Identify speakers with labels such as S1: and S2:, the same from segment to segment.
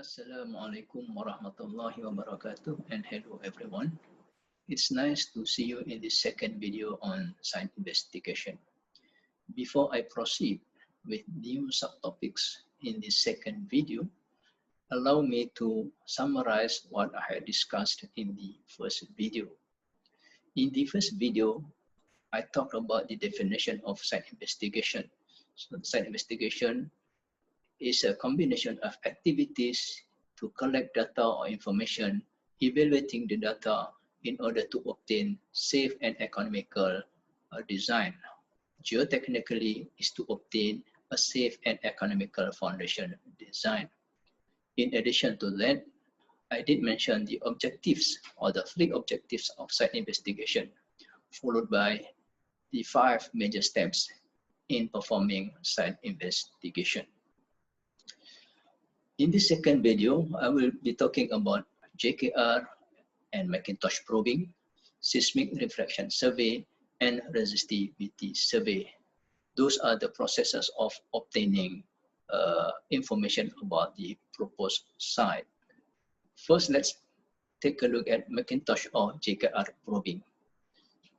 S1: Assalamualaikum warahmatullahi wabarakatuh, and hello everyone. It's nice to see you in this second video on site investigation. Before I proceed with new subtopics in this second video, allow me to summarize what I had discussed in the first video. In the first video, I talked about the definition of site investigation. So site investigation is a combination of activities to collect data or information, evaluating the data in order to obtain safe and economical design. Geotechnically is to obtain a safe and economical foundation design. In addition to that, I did mention the objectives or the 3 objectives of site investigation, followed by the 5 major steps in performing site investigation. In this second video, I will be talking about JKR and Macintosh Probing, Seismic Refraction Survey, and Resistivity Survey. Those are the processes of obtaining information about the proposed site. First, let's take a look at Mackintosh or JKR probing.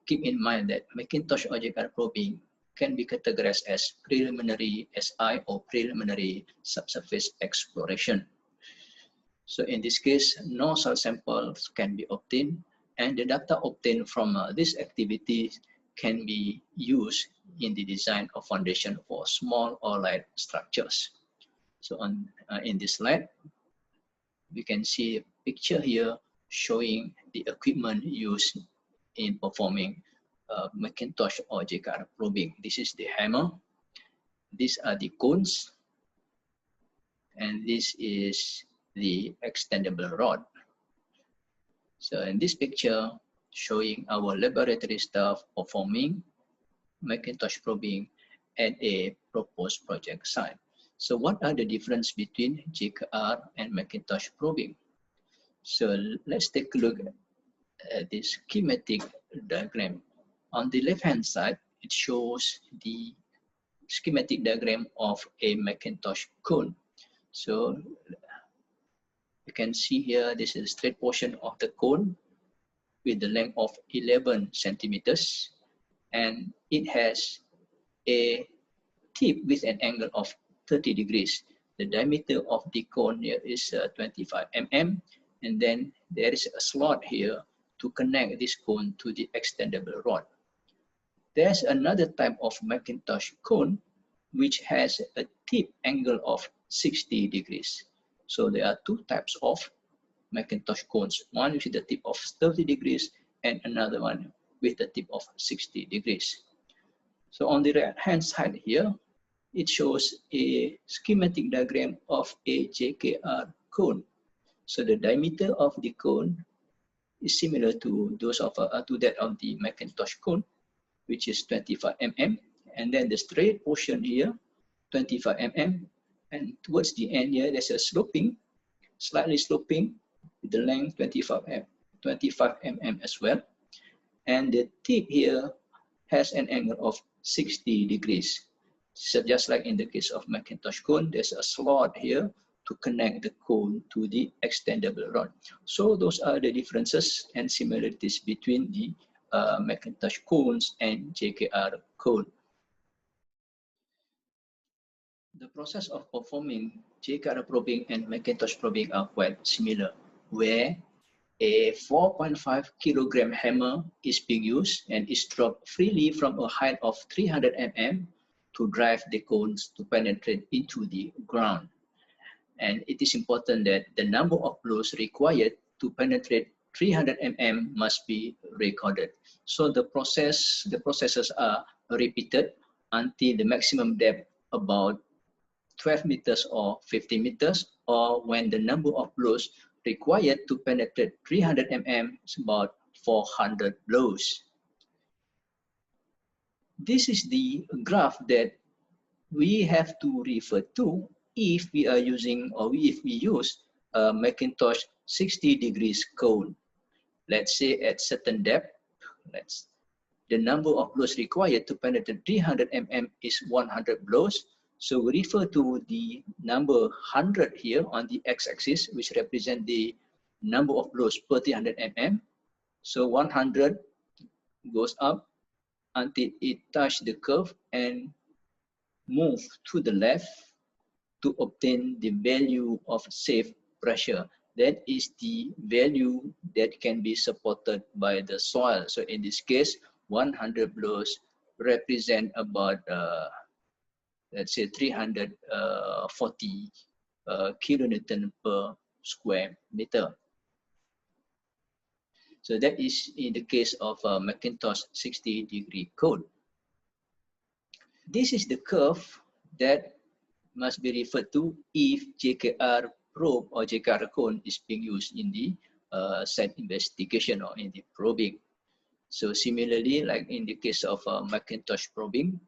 S1: Keep in mind that Mackintosh or JKR probing can be categorized as preliminary SI or preliminary subsurface exploration. So in this case, no soil samples can be obtained, and the data obtained from this activity can be used in the design of foundation for small or light structures. So in this slide, we can see a picture here showing the equipment used in performing Mackintosh or JKR probing. This is the hammer, these are the cones, and this is the extendable rod. So in this picture, showing our laboratory staff performing Mackintosh probing at a proposed project site. So what are the difference between JKR and Mackintosh probing? So let's take a look at this schematic diagram. On the left-hand side, it shows the schematic diagram of a Mackintosh cone. So you can see here, this is a straight portion of the cone with the length of 11 centimeters, and it has a tip with an angle of 30 degrees. The diameter of the cone here is 25 mm, and then there is a slot here to connect this cone to the extendable rod. There's another type of Mackintosh cone which has a tip angle of 60 degrees. So there are 2 types of Mackintosh cones, one with the tip of 30 degrees and another one with the tip of 60 degrees. So on the right hand side here, it shows a schematic diagram of a JKR cone. So the diameter of the cone is similar to those of that of the Mackintosh cone, which is 25 mm, and then the straight portion here, 25 mm, and towards the end here, there's a sloping, slightly sloping, with the length 25 mm as well, and the tip here has an angle of 60 degrees. So just like in the case of Mackintosh cone, there's a slot here to connect the cone to the extendable rod. So those are the differences and similarities between the Mackintosh cones and JKR cone. The process of performing JKR probing and Mackintosh probing are quite similar, where a 4.5 kilogram hammer is being used and is dropped freely from a height of 300 mm to drive the cones to penetrate into the ground. And it is important that the number of blows required to penetrate 300 mm must be recorded. So the processes are repeated until the maximum depth about 12 meters or 50 meters, or when the number of blows required to penetrate 300 mm is about 400 blows. This is the graph that we have to refer to if we are using, or if we use a Mackintosh 60 degrees cone. Let's say at certain depth, the number of blows required to penetrate 300 mm is 100 blows. So we refer to the number 100 here on the x-axis, which represent the number of blows per 300 mm. So 100 goes up until it touches the curve and move to the left to obtain the value of safe pressure. That is the value that can be supported by the soil. So in this case, 100 blows represent about, let's say, 340 kilonewton per square meter. So that is in the case of Mackintosh 60-degree cone. This is the curve that must be referred to if JKR probe or JKR cone is being used in the site investigation or in the probing. So similarly, like in the case of Mackintosh probing,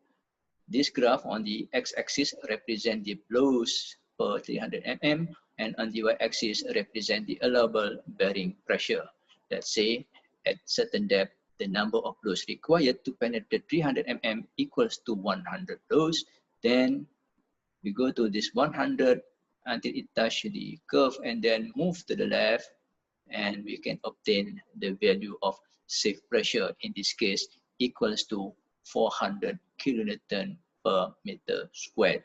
S1: this graph on the x-axis represent the blows per 300 mm, and on the y-axis represent the allowable bearing pressure. Let's say at certain depth, the number of blows required to penetrate 300 mm equals to 100 blows. Then we go to this 100 until it touches the curve and then move to the left, and we can obtain the value of safe pressure, in this case equals to 400 kilonewton per meter squared.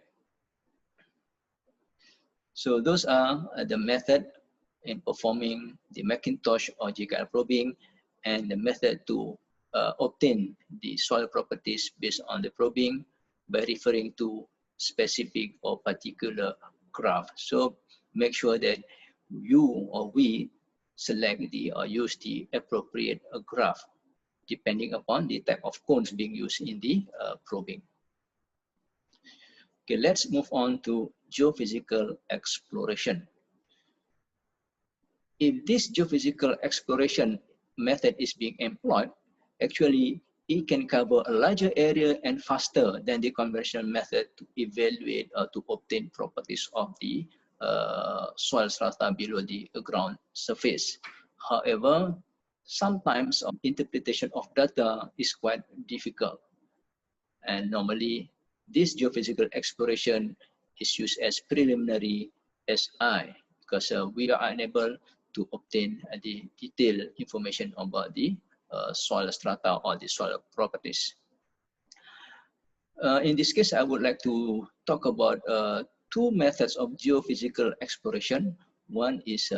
S1: So those are the method in performing the Mackintosh or JKR probing, and the method to obtain the soil properties based on the probing by referring to specific or particular graph. So make sure that you or we select the or use the appropriate graph depending upon the type of cones being used in the probing. Okay, let's move on to geophysical exploration. If this geophysical exploration method is being employed, actually it can cover a larger area and faster than the conventional method to evaluate or to obtain properties of the soil strata below the ground surface. However, sometimes interpretation of data is quite difficult, and normally this geophysical exploration is used as preliminary SI because we are unable to obtain the detailed information about the soil strata or the soil properties. In this case, I would like to talk about two methods of geophysical exploration. One is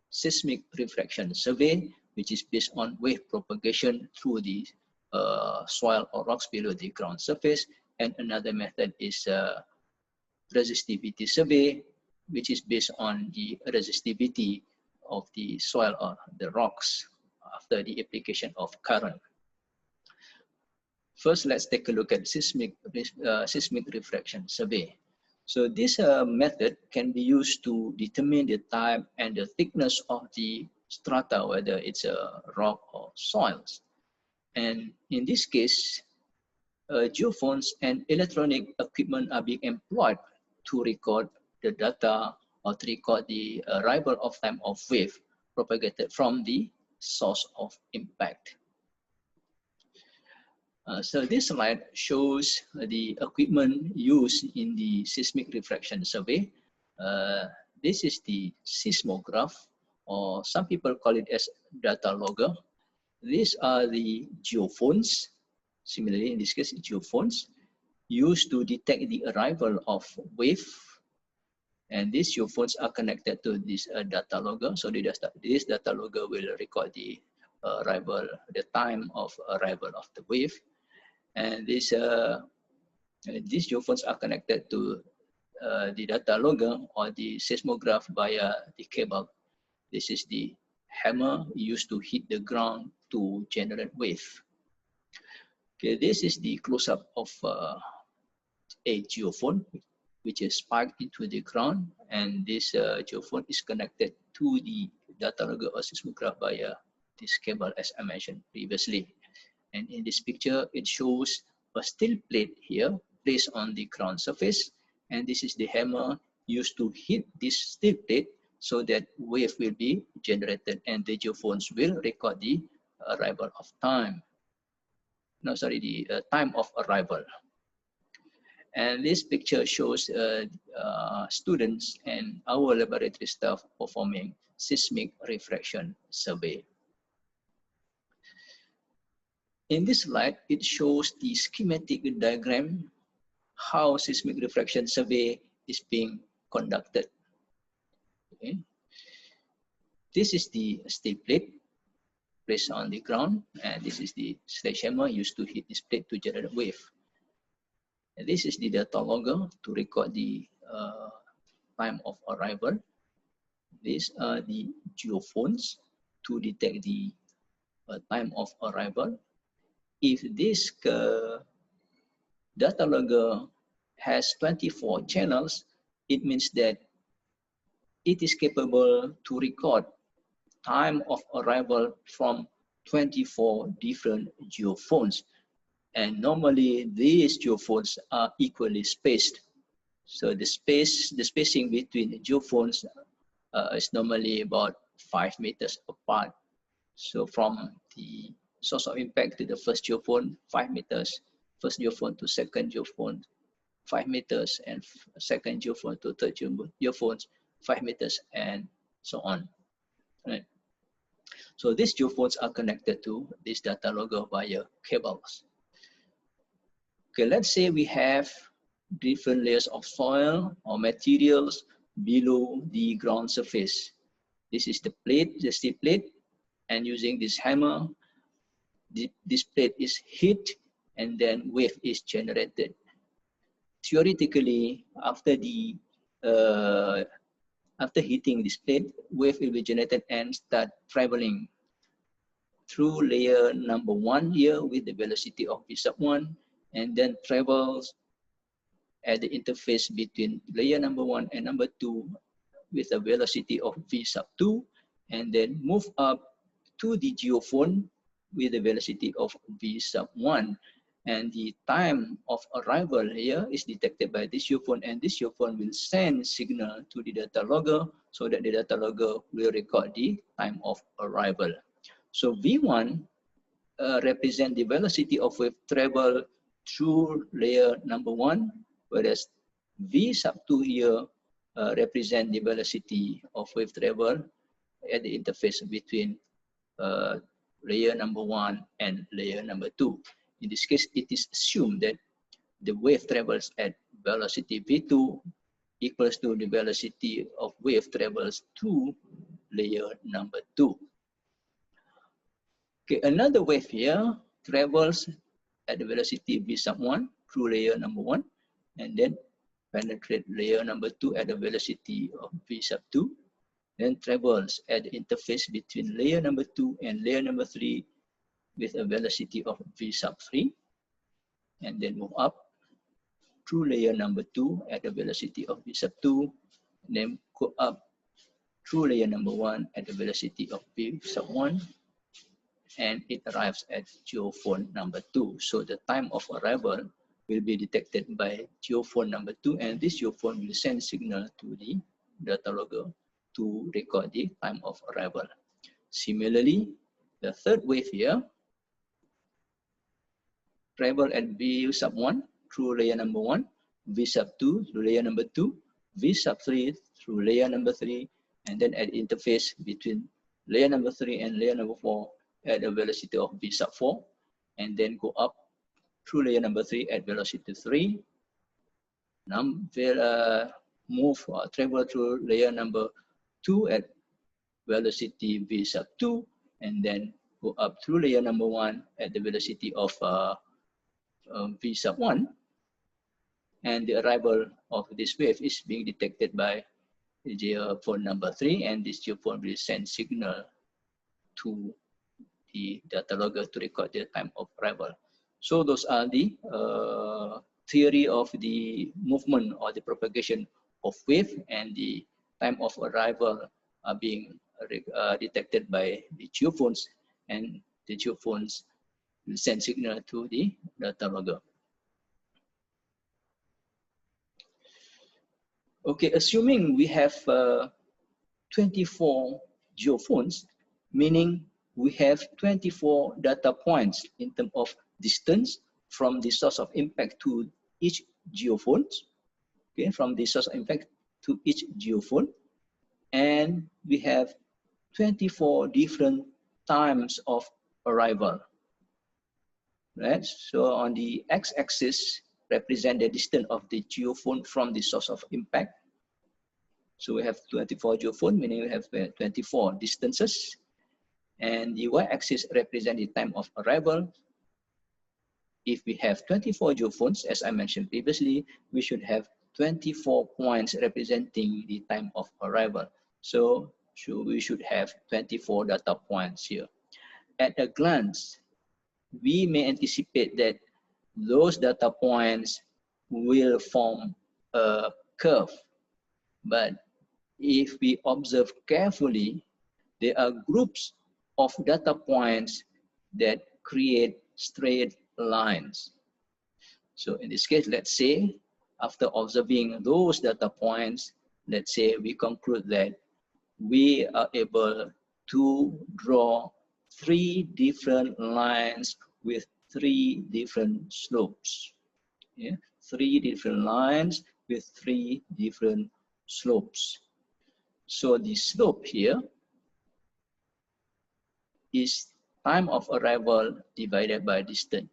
S1: seismic refraction survey, which is based on wave propagation through the soil or rocks below the ground surface. And another method is resistivity survey, which is based on the resistivity of the soil or the rocks after the application of current. First, let's take a look at seismic refraction survey. So this method can be used to determine the type and the thickness of the strata, whether it's a rock or soils. And in this case, geophones and electronic equipment are being employed to record the data or to record the arrival of time of wave propagated from the source of impact. So this slide shows the equipment used in the seismic refraction survey. This is the seismograph, or some people call it as data logger. These are the geophones, similarly in this case geophones, used to detect the arrival of wave. And these geophones are connected to this data logger. So this data logger will record the arrival, the time of arrival of the wave. And these geophones are connected to the data logger or the seismograph via the cable. This is the hammer used to hit the ground to generate wave. Okay, this is the close-up of a geophone, which is spiked into the ground, and this geophone is connected to the data logger or seismograph via this cable, as I mentioned previously. And in this picture, it shows a steel plate here placed on the ground surface, and this is the hammer used to hit this steel plate so that wave will be generated, and the geophones will record the arrival of time. No, sorry, the time of arrival. And this picture shows students and our laboratory staff performing seismic refraction survey. In this slide, it shows the schematic diagram how seismic refraction survey is being conducted. Okay. This is the steel plate placed on the ground, and this is the sledgehammer used to hit this plate to generate wave. And this is the data logger to record the time of arrival. These are the geophones to detect the time of arrival. If this data logger has 24 channels, it means that it is capable to record time of arrival from 24 different geophones. And normally these geophones are equally spaced. So the spacing between the geophones is normally about 5 meters apart. So from the source of impact to the first geophone, 5 meters, first geophone to second geophone, 5 meters, and second geophone to third geophone, 5 meters, and so on. Right. So these geophones are connected to this data logger via cables. Okay, let's say we have different layers of soil or materials below the ground surface. This is the plate, the steel plate, and using this hammer, this plate is hit and then wave is generated. Theoretically, after hitting this plate, wave will be generated and start traveling through layer number 1 here with the velocity of v sub 1, and then travels at the interface between layer number 1 and number 2 with a velocity of v sub 2, and then move up to the geophone with the velocity of v sub 1. And the time of arrival here is detected by this geophone, and this geophone will send signal to the data logger so that the data logger will record the time of arrival. So V1 represent the velocity of wave travel through layer number 1, whereas V sub 2 here represent the velocity of wave travel at the interface between layer number 1 and layer number 2. In this case, it is assumed that the wave travels at velocity V2 equals to the velocity of wave travels to layer number 2. Okay, another wave here travels at the velocity v sub 1 through layer number 1, and then penetrate layer number 2 at the velocity of v sub 2, then travels at the interface between layer number 2 and layer number 3 with a velocity of v sub 3, and then move up through layer number 2 at the velocity of v sub 2, and then go up through layer number 1 at the velocity of v sub 1, and it arrives at geophone number 2. So the time of arrival will be detected by geophone number 2, and this geophone will send signal to the data logger to record the time of arrival. Similarly, the third wave here travel at v sub 1 through layer number 1, v sub 2 through layer number 2, v sub 3 through layer number 3, and then at interface between layer number 3 and layer number 4 at a velocity of v sub 4, and then go up through layer number 3 at velocity 3, move or travel through layer number 2 at velocity v sub 2, and then go up through layer number 1 at the velocity of v sub 1, and the arrival of this wave is being detected by geophone number 3, and this geophone will send signal to the data logger to record the time of arrival. So those are the theory of the movement or the propagation of wave, and the time of arrival are being detected by the geophones, and the geophones will send signal to the data logger. Okay, assuming we have 24 geophones, meaning we have 24 data points in terms of distance from the source of impact to each geophone, okay, from the source of impact to each geophone, and we have 24 different times of arrival, right? So on the x-axis represent the distance of the geophone from the source of impact. So we have 24 geophone, meaning we have 24 distances, and the y-axis represent the time of arrival. If we have 24 geophones, as I mentioned previously, we should have 24 points representing the time of arrival. So we should have 24 data points here. At a glance, we may anticipate that those data points will form a curve. But if we observe carefully, there are groups of data points that create straight lines. So in this case, let's say, after observing those data points, let's say we conclude that we are able to draw 3 different lines with 3 different slopes. Yeah? 3 different lines with 3 different slopes. So the slope here is time of arrival divided by distance.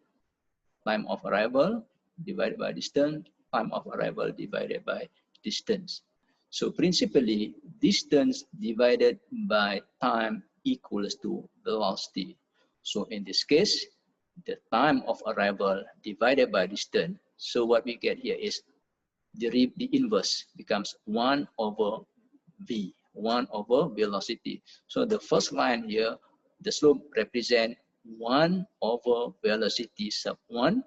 S1: Time of arrival divided by distance, time of arrival divided by distance. So principally, distance divided by time equals to velocity. So in this case, the time of arrival divided by distance. So what we get here is the inverse becomes 1 over v, 1 over velocity. So the first line here, the slope represents 1 over velocity sub 1.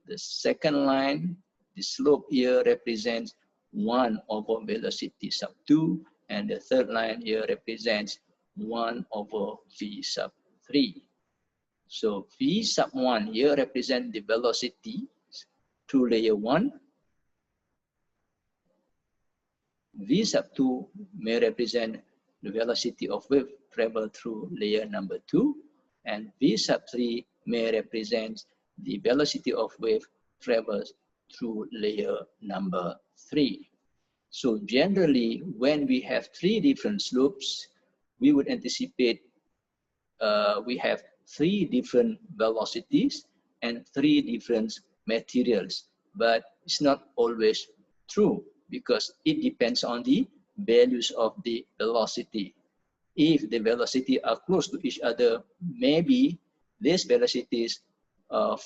S1: The second line, the slope here represents 1 over velocity sub 2, and the third line here represents 1 over v sub 3. So v sub 1 here represents the velocity through layer 1. V sub 2 may represent the velocity of wave travel through layer number 2, and V sub 3 may represent the velocity of wave travels through layer number 3. So generally, when we have 3 different slopes, we would anticipate we have 3 different velocities and 3 different materials, but it's not always true because it depends on the values of the velocity. If the velocity are close to each other, maybe these velocities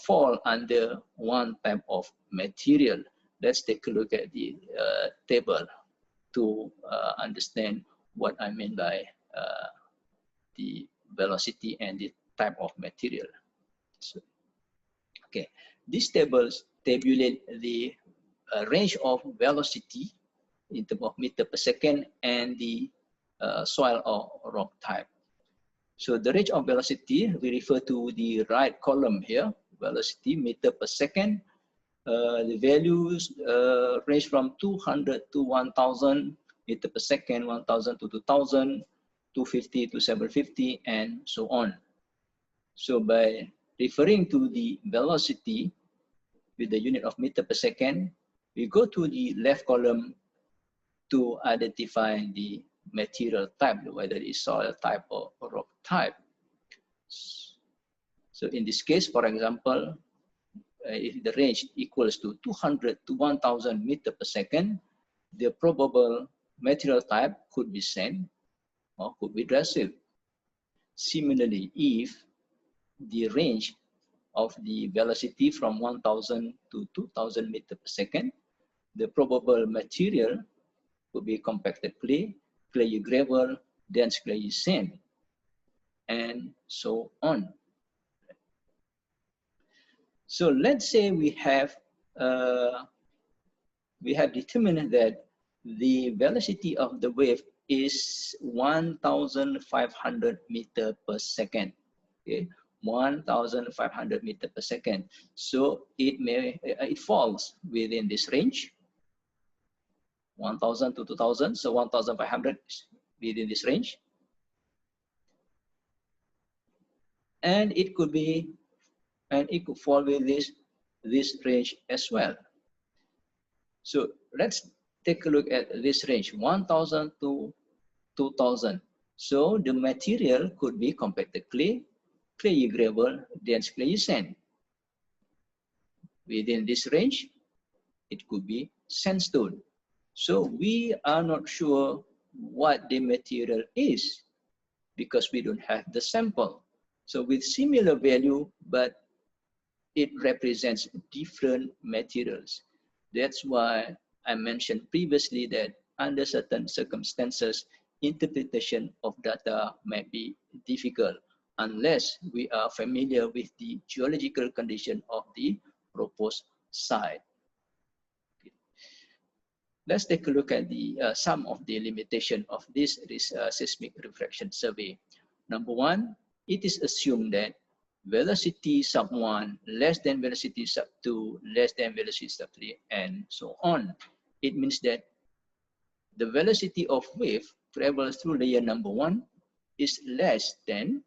S1: fall under one type of material. Let's take a look at the table to understand what I mean by the velocity and the type of material. So, okay, these tables tabulate the range of velocity in terms of meter per second and the soil or rock type. So the range of velocity, we refer to the right column here, velocity meter per second. The values range from 200 to 1000 meter per second, 1000 to 2000, 250 to 750, and so on. So by referring to the velocity with the unit of meter per second, we go to the left column to identify the material type, whether it's soil type or rock type. So in this case, for example, if the range equals to 200 to 1000 meter per second, the probable material type could be sand or could be dry silt. Similarly, if the range of the velocity from 1000 to 2000 meter per second, the probable material could be compacted clay, clayey gravel, dense clayey sand, and so on. So let's say we have determined that the velocity of the wave is 1500 meter per second. Okay, 1500 meter per second. So it falls within this range, 1000 to 2000. So 1500 is within this range, and it could fall within this range as well. So let's take a look at this range, 1,000 to 2,000. So the material could be compacted clay, clayey gravel, dense clayey sand. Within this range, it could be sandstone. So we are not sure what the material is because we don't have the sample. So with similar value, but it represents different materials. That's why I mentioned previously that under certain circumstances, interpretation of data might be difficult unless we are familiar with the geological condition of the proposed site. Let's take a look at the some of the limitation of this seismic refraction survey. Number one, it is assumed that velocity sub 1 less than velocity sub 2 less than velocity sub 3 and so on. It means that the velocity of wave travels through layer number 1 is less than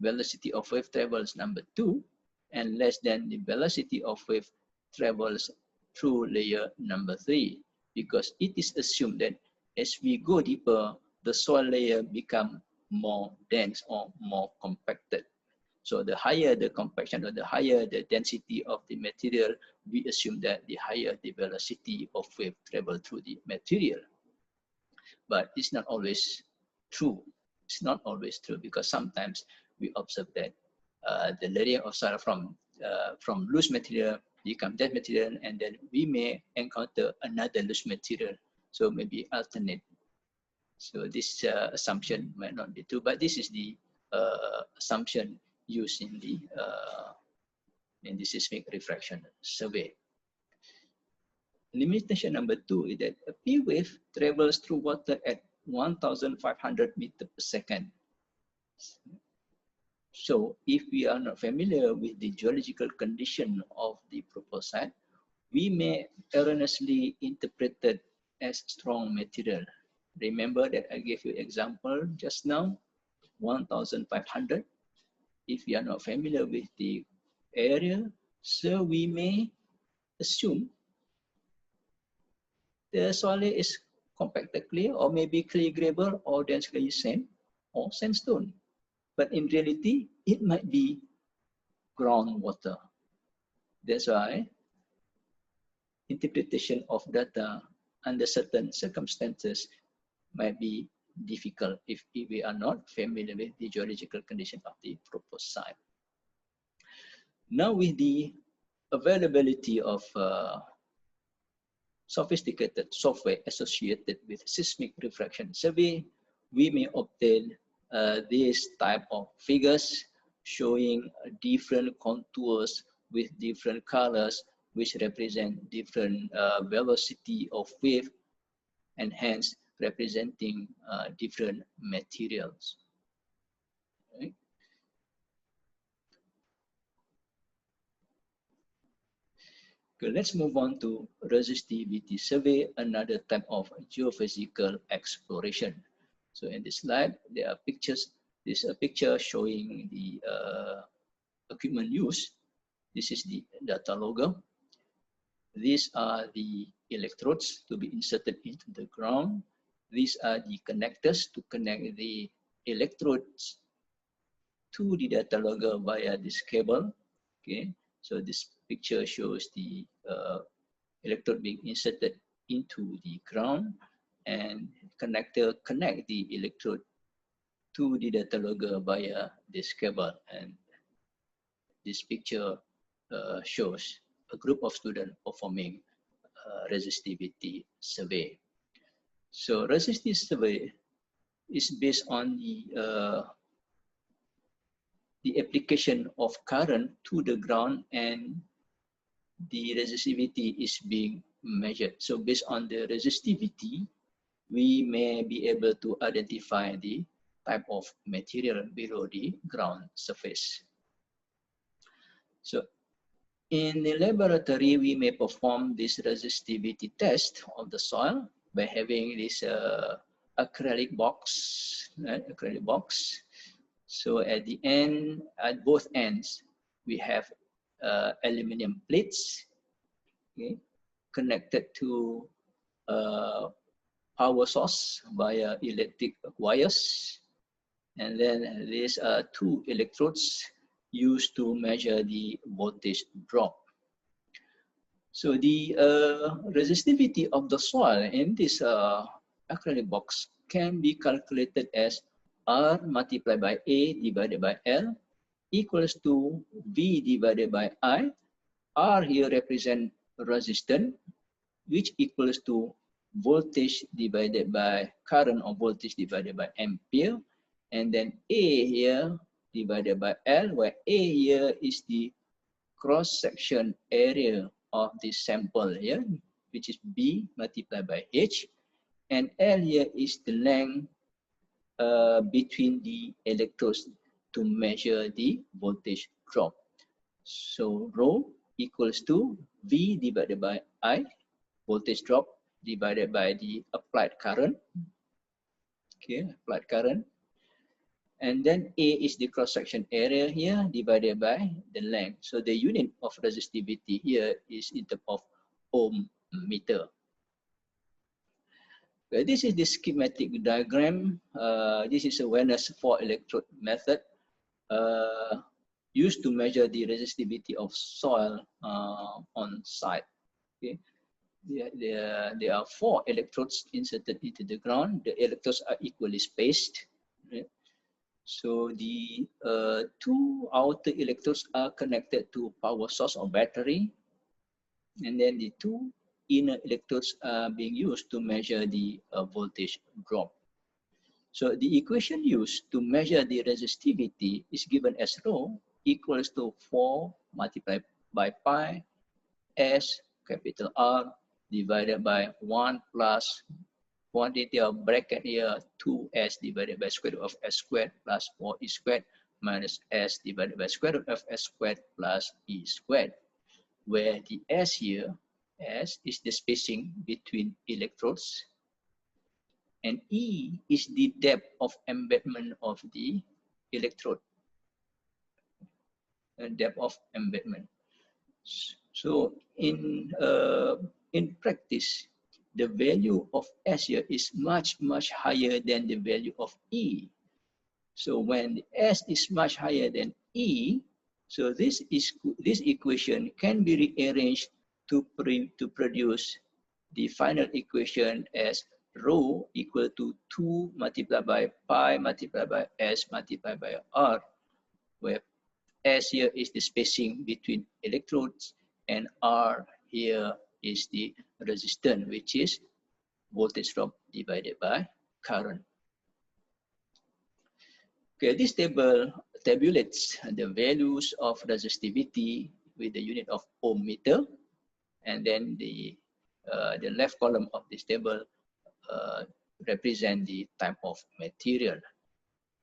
S1: velocity of wave travels number 2 and less than the velocity of wave travels through layer number 3, because it is assumed that as we go deeper, the soil layer become more dense or more compacted. So the higher the compaction or the higher the density of the material, we assume that the higher the velocity of wave travel through the material. But it's not always true. It's not always true because sometimes we observe that the layering of soil from loose material become dense material, and then we may encounter another loose material. So maybe alternate. So this assumption might not be true, but this is the assumption used in the seismic refraction survey. Limitation number 2 is that a P wave travels through water at 1,500 meters per second. So if we are not familiar with the geological condition of the proposed site, we may erroneously interpret it as strong material. Remember that I gave you example just now, 1,500. If we are not familiar with the area, so we may assume the soil is compacted clay or maybe clay gravel or dense clay sand or sandstone. But in reality, it might be groundwater. That's why interpretation of data under certain circumstances might be difficult if we are not familiar with the geological condition of the proposed site. Now with the availability of sophisticated software associated with seismic refraction survey, we may obtain this type of figures showing different contours with different colors, which represent different velocity of wave and hence representing different materials. Right? Okay, let's move on to resistivity survey, another type of geophysical exploration. So in this slide, there are pictures. This is a picture showing the equipment used. This is the data logger. These are the electrodes to be inserted into the ground. These are the connectors to connect the electrodes to the data logger via this cable. Okay, so this picture shows the electrode being inserted into the ground, and connector connect the electrode to the data logger via this cable. And this picture shows a group of students performing resistivity survey. So resistivity survey is based on the application of current to the ground, and the resistivity is being measured. So based on the resistivity, we may be able to identify the type of material below the ground surface. So in the laboratory, we may perform this resistivity test of the soil by having this acrylic box, right? Acrylic box. So at the end, at both ends, we have aluminum plates. Okay. connected to a power source via electric wires. And then these are two electrodes used to measure the voltage drop. So the resistivity of the soil in this acrylic box can be calculated as R multiplied by A divided by L equals to V divided by I. R here represent resistance, which equals to voltage divided by current, or voltage divided by ampere. And then A here divided by L, where A here is the cross-section area of this sample here, which is B multiplied by H. And L here is the length between the electrodes to measure the voltage drop. So rho equals to V divided by I, voltage drop, divided by the applied current. Okay, applied current. And then A is the cross-section area here divided by the length. So the unit of resistivity here is in terms of ohm meter. Well, this is the schematic diagram. This is a awareness for electrode method used to measure the resistivity of soil on site. Okay. There are 4 electrodes inserted into the ground. The electrodes are equally spaced. Right? So the 2 outer electrodes are connected to power source or battery. And then the 2 inner electrodes are being used to measure the voltage drop. So the equation used to measure the resistivity is given as rho equals to 4 multiplied by pi S capital R divided by 1 plus quantity of bracket here 2s divided by square root of s squared plus 4e squared minus s divided by square root of s squared plus e squared, where the s here, s is the spacing between electrodes, and e is the depth of embedment of the electrode, depth of embedment. So in practice, the value of S here is much higher than the value of E. So when S is much higher than E, so this equation can be rearranged to produce the final equation as rho equal to 2 multiplied by pi multiplied by S multiplied by R, where S here is the spacing between electrodes, and R here is the resistance, which is voltage drop divided by current. Okay, this table tabulates the values of resistivity with the unit of ohm meter, and then the left column of this table represent the type of material.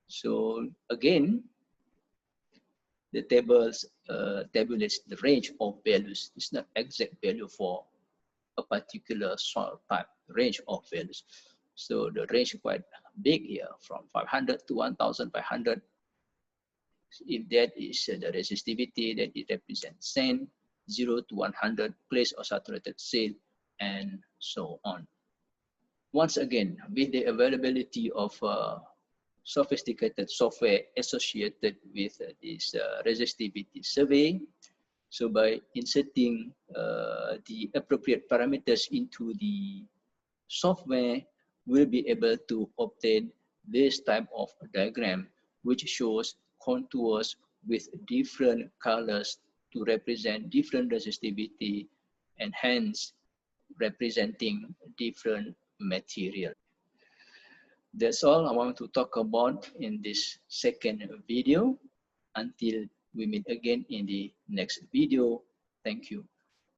S1: So again, the tables tabulates the range of values. It's not exact value for a particular soil type, range of values. So the range is quite big here, from 500 to 1500. If that is the resistivity, then it represents sand, 0 to 100, place or saturated shale, and so on. Once again, with the availability of sophisticated software associated with this resistivity survey, so by inserting the appropriate parameters into the software, we'll be able to obtain this type of diagram, which shows contours with different colors to represent different resistivity, and hence representing different material. That's all I want to talk about in this second video. Until we meet again in the next video, thank you.